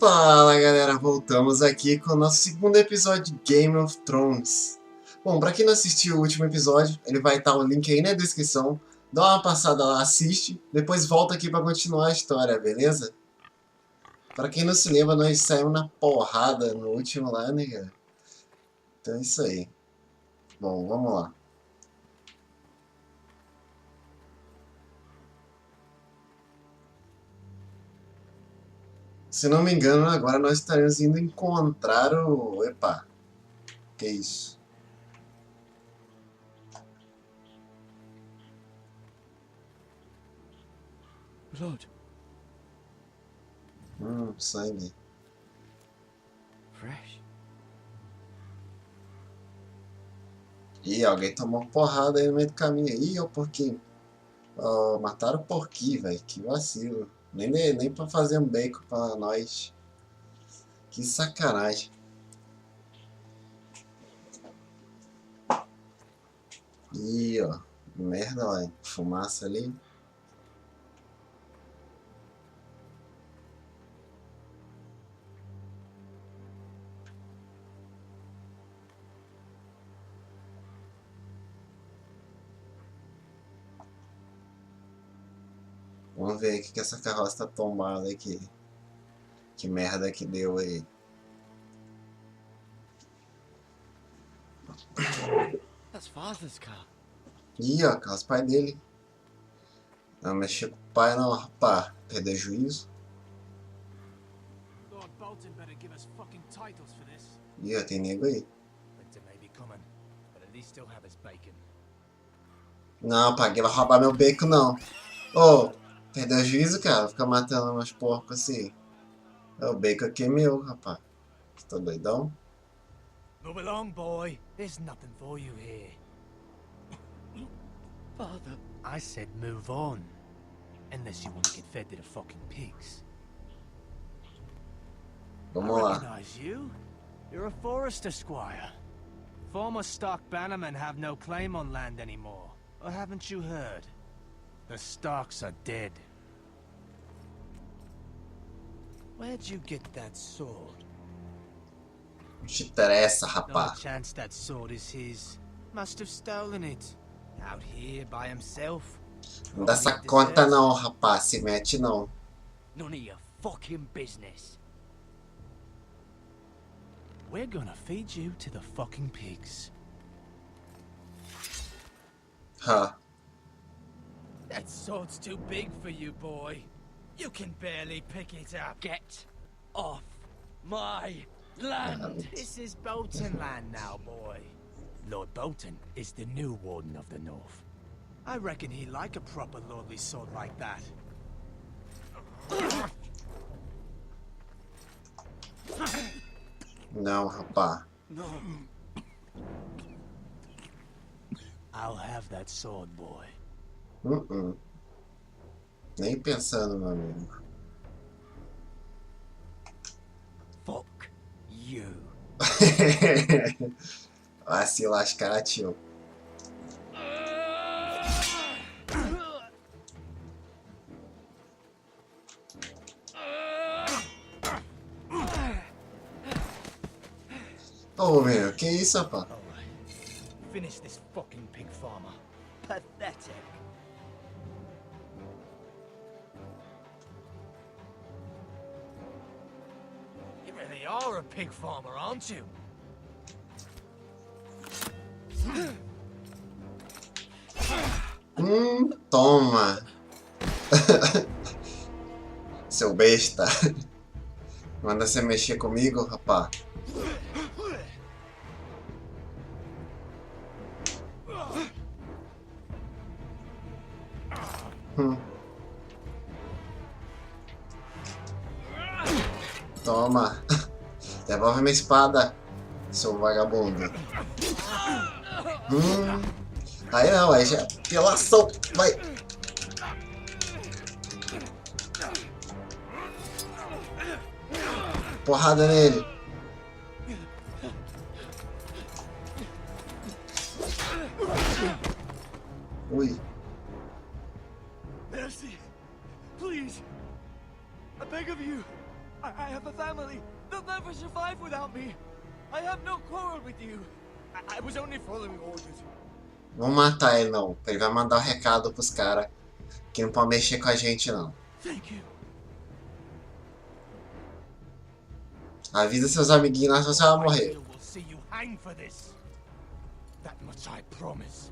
Fala galera, voltamos aqui com o nosso segundo episódio de Game of Thrones. Bom, pra quem não assistiu o último episódio, ele vai estar o link aí na descrição. Dá uma passada lá, assiste, depois volta aqui pra continuar a história, beleza? Pra quem não se lembra, nós saímos na porrada no último lá, né, cara? Então é isso aí. Bom, vamos lá. Se não me engano, agora nós estaremos indo encontrar o... Epa, que isso? Blood. Sangue. Fresh. Ih, alguém tomou porrada aí no meio do caminho. Ih, o porquinho. Oh, mataram o porquinho, velho. Que vacilo. Nem pra fazer um bacon pra nós. Que sacanagem. Ih, ó. Merda, ó. Fumaça ali. Vamos ver o que essa carroça tá tombada aqui. Que merda que deu aí. That's father's car. Ih, ó, carro dos pais dele. Não mexer com o pai não, rapá. Perder juízo. Lord Bolton better give us fucking titles for this. Ih, ó, tem nego aí. Winter may be coming, but at least he'll have his bacon. Não, pai, que vai roubar meu bacon não. Ô, perdeu juízo, cara? Ficar matando umas porcos assim. O bacon aqui é meu, rapaz. Você tá doidão? Move along, boy. There's nothing for you here. Father, I said move on. Unless you want to get fed to the fucking pigs. Vamos I lá. recognize you. You're a forester squire. Former Stark bannermen have no claim on land anymore. Or haven't you heard? The Starks are dead. Where'd you get that sword? Não te interessa, No rapá. chance that sword is his. Must have stolen it. Out here by himself. Não dá essa conta não, rapá. Se mete não. None of your fucking business. We're gonna feed you to the fucking pigs. Ha. That sword's too big for you, boy. You can barely pick it up. Get off my land. This is Bolton land now, boy. Lord Bolton is the new Warden of the North. I reckon he'd like a proper lordly sword like that. Não, rapá. I'll have that sword, boy. Nem pensando, meu amigo. Fuck you. Vai se lascar, tio. Ô, meu, que isso, rapá? Finish this fucking pig farmer. Pathetic. You really are a pig farmer, aren't you? Toma. Seu besta. Manda você mexer comigo, rapá. Toma. Devolve minha espada, seu vagabundo. Aí não, aí já é apelação. Vai. Porrada nele. Ui. Mercy, please. I beg of you. I have a family. They'll never survive without me. I have no quarrel with you. I was only following orders. Vamos matar ele não. Ele vai mandar o recado pros caras que não pode mexer com a gente não. Thank you. Avisa seus amiguinhos lá, senão você vai morrer. I will see you hang for this. That much I promise.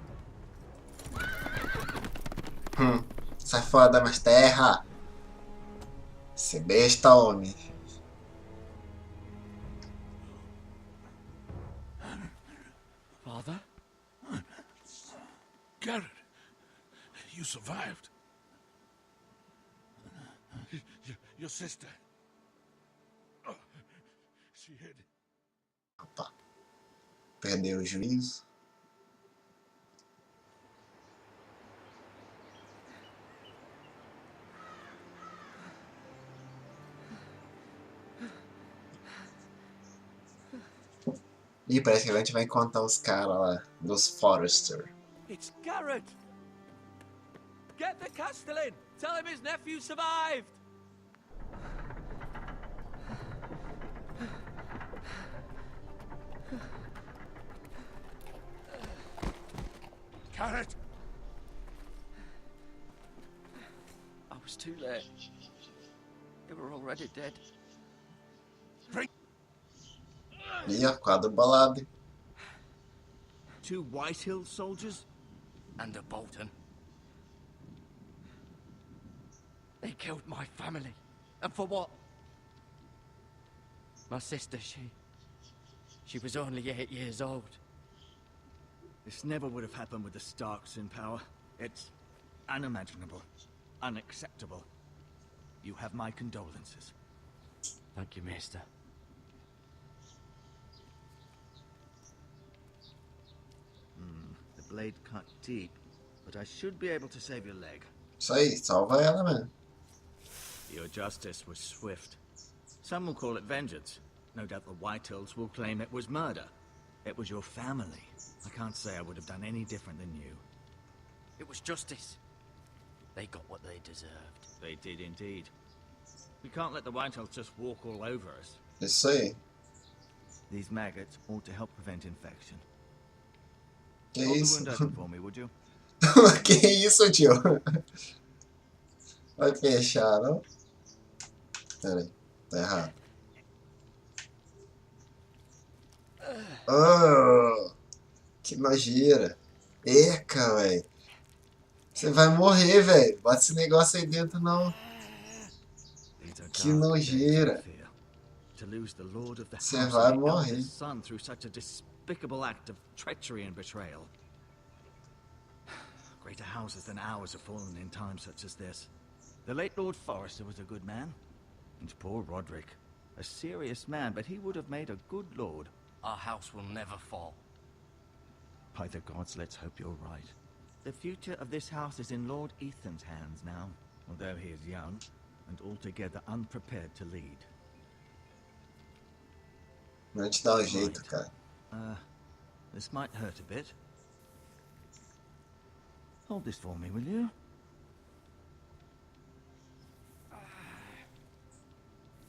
Sai fora da minha terra. Você besta, homem. Father? Garrett, you survived. Your sister. Oh, she hid. Opa. Perdeu o juízo. Ih, parece que a gente vai encontrar os caras lá, dos Forrester. It's Garrett! Get the Castellan! Tell him his nephew survived! Garrett! I was too late. They were already dead. Ih, ó, quadro bolado. 2 Whitehill soldiers? And a Bolton. They killed my family. And for what? My sister, she was only 8 years old. This never would have happened with the Starks in power. It's unimaginable, unacceptable. You have my condolences. Thank you, Maester. The blade cut deep, but I should be able to save your leg. Isso aí, salva ela, mano. Your justice was swift. Some will call it vengeance. No doubt the Whitehills will claim it was murder. It was your family. I can't say I would have done any different than you. It was justice. They got what they deserved. They did indeed. We can't let the Whitehills just walk all over us. Isso aí. These maggots ought to help prevent infection. Que Hold the isso? wound open for me, would you? Que isso, tio? Vai fechar, não? Pera aí, tá errado. Oh, que nojeira. Eca, velho. Você vai morrer, velho. Bota esse negócio aí dentro, não. Que nojeira. Você vai morrer. Son through such a despicable act of treachery and betrayal. Greater houses than ours have fallen in times such as this. The late Lord Forrester was a good man. And poor Roderick. A serious man, but he would have made a good lord. Our house will never fall. By the gods, let's hope you're right. The future of this house is in Lord Ethan's hands now, although he is young and altogether unprepared to lead. Não te dá um jeito, cara. This might hurt a bit. Hold this for me, will you?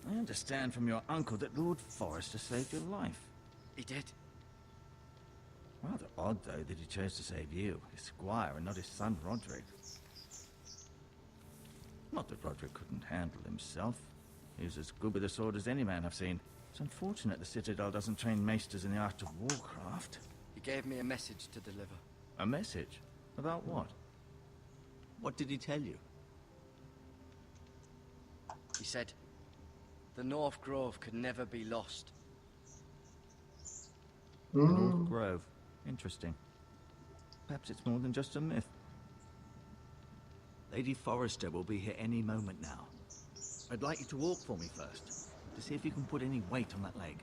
I understand from your uncle that Lord Forrester saved your life. He did. Rather odd, though, that he chose to save you, his squire, and not his son Roderick. Not that Roderick couldn't handle himself. He was as good with a sword as any man I've seen. It's unfortunate the Citadel doesn't train maesters in the art of warcraft. He gave me a message to deliver. A message? About what? What did he tell you? He said, the North Grove could never be lost. The North Grove. Interesting. Perhaps it's more than just a myth. Lady Forrester will be here any moment now. I'd like you to walk for me first, to see if you can put any weight on that leg.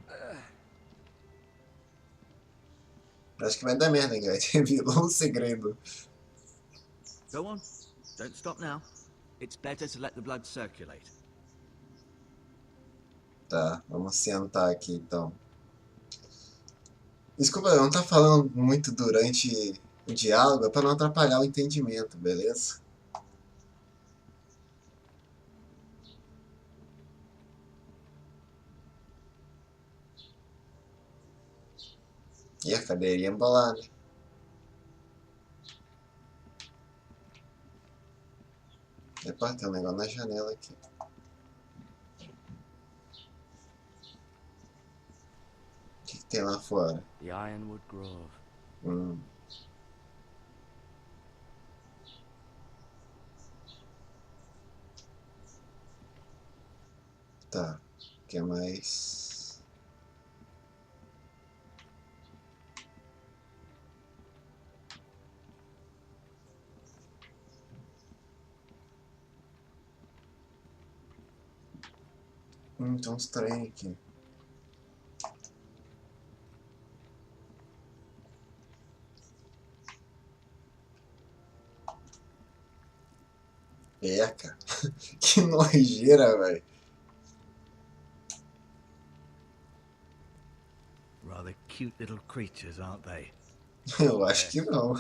Acho que vai dar merda, hein, guys. Revelou um segredo. Go on. Don't stop now. It's better to let the blood circulate. Tá, vamos sentar aqui então. Desculpa, não tá falando muito durante o diálogo, é pra não atrapalhar o entendimento, beleza? E a cadeirinha embolada. Epa, tem um negócio na janela aqui. O que tem lá fora? The Ironwood Grove. Tá. O que mais? Tem uns trem aqui. Cara. Que nojeira, velho. Rather cute little creatures, aren't they? Eu acho que não.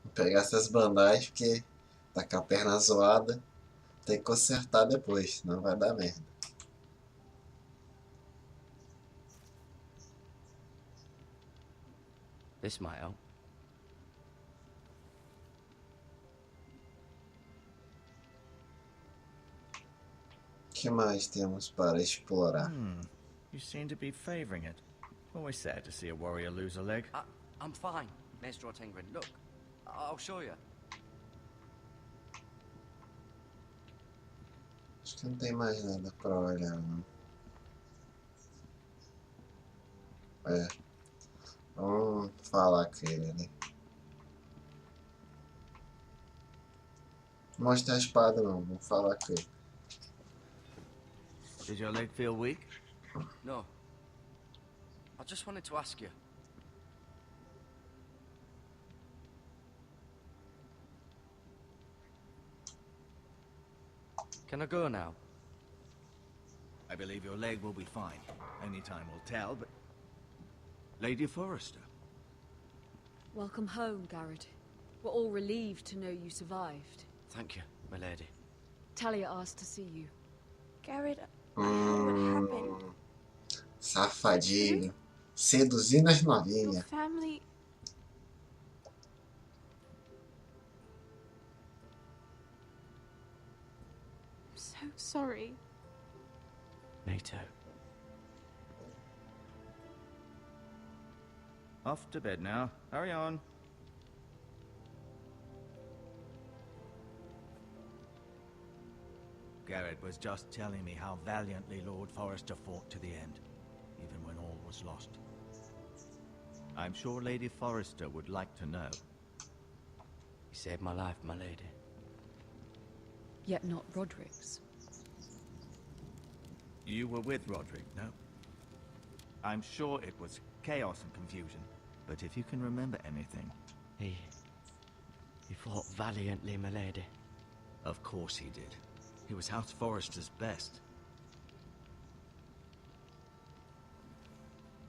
Vou pegar essas bandagens porque tá com a perna zoada. Tem que consertar depois, senão vai dar merda. This might help. O que mais temos para explorar? You seem to be favoring it. Always sad to see a warrior lose a leg. I'm fine, Maestro Tingrin. Look, I'll show you. Acho que não tem mais nada para olhar, não. Vamos falar com ele, né? Não mostra a espada, não. Vamos falar com ele. Did your leg feel weak? No. I just wanted to ask you. Can I go now? I believe your leg will be fine. Only time will tell, but... Lady Forrester. Welcome home, Garrett. We're all relieved to know you survived. Thank you, my lady. Talia asked to see you. Garrett, I heard what happened. Safadinho. Seduzindo as Your novinhas. family... I'm so sorry. Me too. Off to bed now. Hurry on. Garrett was just telling me how valiantly Lord Forrester fought to the end, even when all was lost. I'm sure Lady Forrester would like to know. You saved my life, my lady. Yet not Roderick's. You were with Roderick, no? I'm sure it was chaos and confusion, but if you can remember anything... He fought valiantly, my lady. Of course he did. He was House Forrester's best.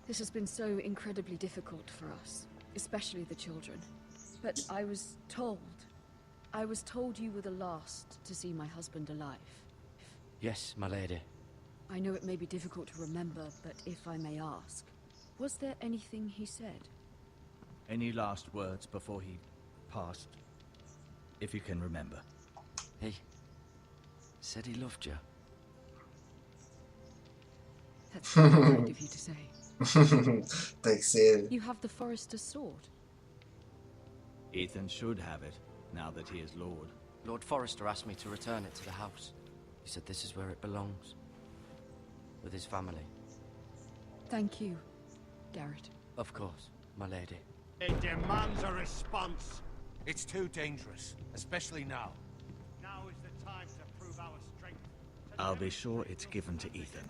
This has been so incredibly difficult for us, especially the children. But I was told you were the last to see my husband alive. Yes, my lady. I know it may be difficult to remember, but if I may ask, was there anything he said? Any last words before he passed? If you can remember. He said he loved you. That's very kind of you to say. Tem que ser. You have the Forrester's sword. Ethan should have it, now that he is Lord. Lord Forrester asked me to return it to the house. He said this is where it belongs. With his family. Thank you, Garrett. Of course, my lady. It demands a response. It's too dangerous, especially now. Now is the time to prove our strength. I'll be sure it's given to Ethan.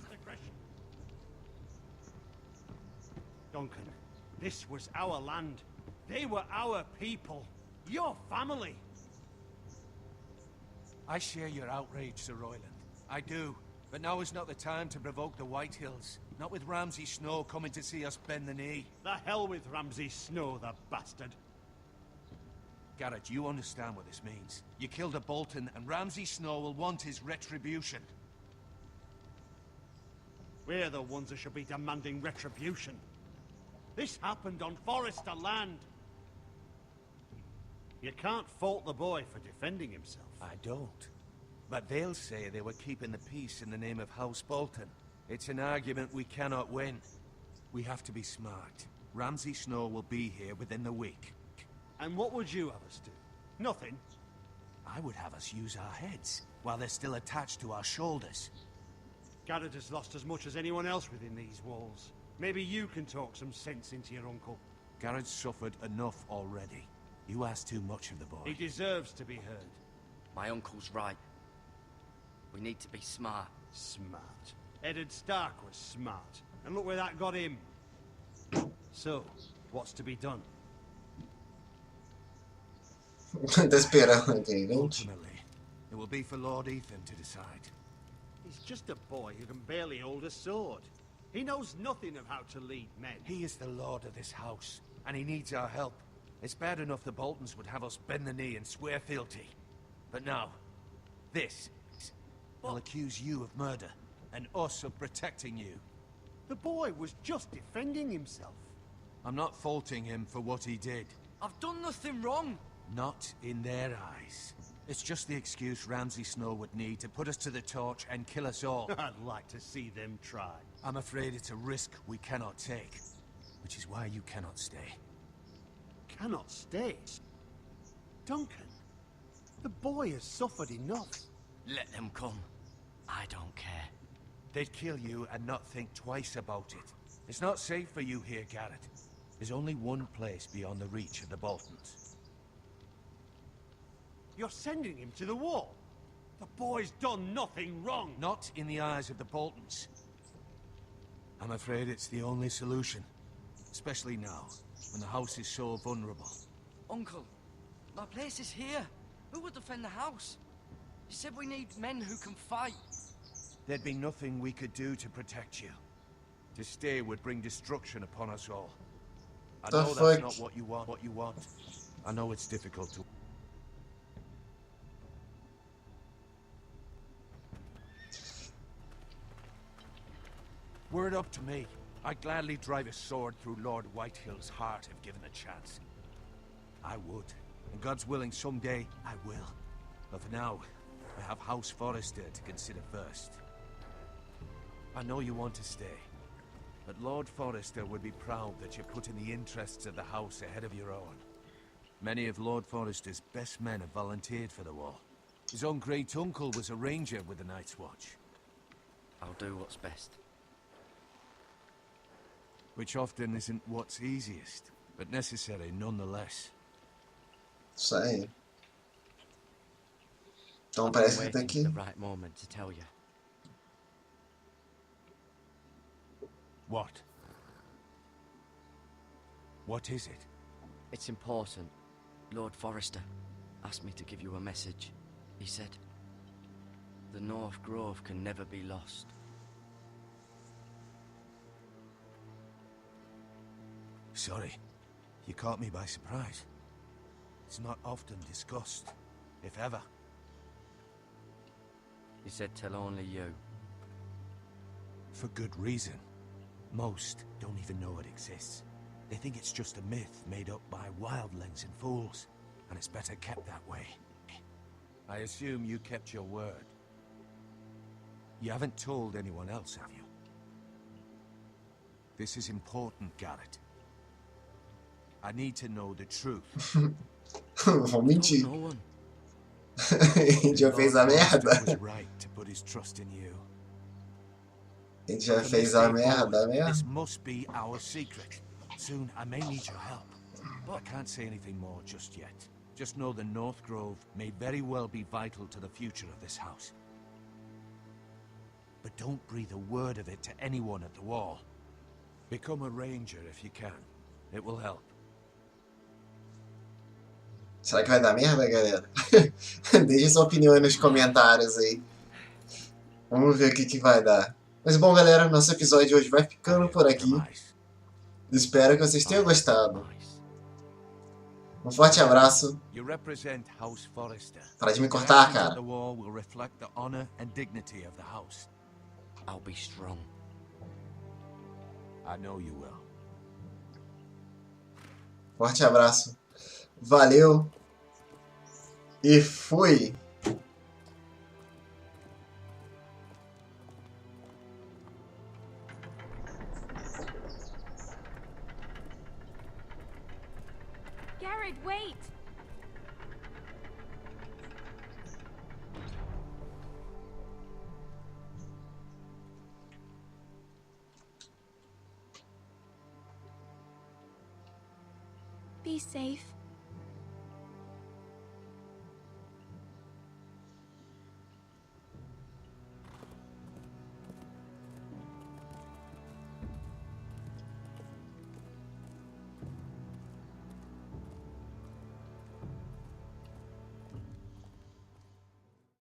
Duncan, this was our land. They were our people. Your family. I share your outrage, Sir Royland. I do. But now is not the time to provoke the Whitehills. Not with Ramsay Snow coming to see us bend the knee. The hell with Ramsay Snow, the bastard. Garrett, you understand what this means. You killed a Bolton, and Ramsay Snow will want his retribution. We're the ones that should be demanding retribution. This happened on Forester land. You can't fault the boy for defending himself. I don't. But they'll say they were keeping the peace in the name of House Bolton. It's an argument we cannot win. We have to be smart. Ramsay Snow will be here within the week. And what would you have us do? Nothing. I would have us use our heads, while they're still attached to our shoulders. Garrett has lost as much as anyone else within these walls. Maybe you can talk some sense into your uncle. Garrett's suffered enough already. You ask too much of the boy. He deserves to be heard. My uncle's right. We need to be smart. Smart. Eddard Stark was smart. And look where that got him. So, what's to be done? Tá esperando aqui, gente. Ultimately, it will be for Lord Ethan to decide. He's just a boy who can barely hold a sword. He knows nothing of how to lead men. He is the lord of this house, and he needs our help. It's bad enough the Boltons would have us bend the knee and swear fealty. But now, this. They'll accuse you of murder, and us of protecting you. The boy was just defending himself. I'm not faulting him for what he did. I've done nothing wrong. Not in their eyes. It's just the excuse Ramsay Snow would need to put us to the torch and kill us all. I'd like to see them try. I'm afraid it's a risk we cannot take, which is why you cannot stay. Cannot stay? Duncan, the boy has suffered enough. Let them come. I don't care. They'd kill you and not think twice about it. It's not safe for you here, Garrett. There's only one place beyond the reach of the Boltons. You're sending him to the wall. The boy's done nothing wrong. Not in the eyes of the Boltons. I'm afraid it's the only solution. Especially now, when the house is so vulnerable. Uncle, my place is here. Who would defend the house? You said we need men who can fight. There'd be nothing we could do to protect you. To stay would bring destruction upon us all. I know that's not what you want. I know it's difficult to... Were it up to me, I'd gladly drive a sword through Lord Whitehill's heart if given the chance. I would. And God's willing, someday I will. But for now, I have House Forester to consider first. I know you want to stay, but Lord Forester would be proud that you're putting the interests of the house ahead of your own. Many of Lord Forester's best men have volunteered for the war. His own great-uncle was a ranger with the Night's Watch. I'll do what's best. Which often isn't what's easiest, but necessary nonetheless. Isso aí. Então I've parece been que tem waiting que... for the right moment to tell you. What? What is it? It's important. Lord Forester asked me to give you a message. He said, the North Grove can never be lost. Sorry, you caught me by surprise. It's not often discussed, if ever. He said tell only you. For good reason. Most don't even know it exists. They think it's just a myth made up by wildlings and fools, and it's better kept that way. I assume you kept your word. You haven't told anyone else, have you? This is important, Garrett. I need to know the truth. Vou mentir. No one. A gente já fez a merda. Was right to put his trust in you. A gente já fez a merda This mesmo. must be our secret. Soon I may need your help. But I can't say anything more just yet. Just know the North Grove may very well be vital to the future of this house. But don't breathe a word of it to anyone at the wall. Become a ranger if you can. It will help. Será que vai dar merda, galera? Deixe sua opinião aí nos comentários aí. Vamos ver o que vai dar. Mas bom, galera, nosso episódio de hoje vai ficando por aqui. Espero que vocês tenham gostado. Um forte abraço. You represent House Forrester. Para de me Your cortar, actions at cara. the wall will reflect the honor and dignity of the house. I'll be strong. I know you will. Forte abraço. Valeu. E fui. Garrett, wait! Be safe.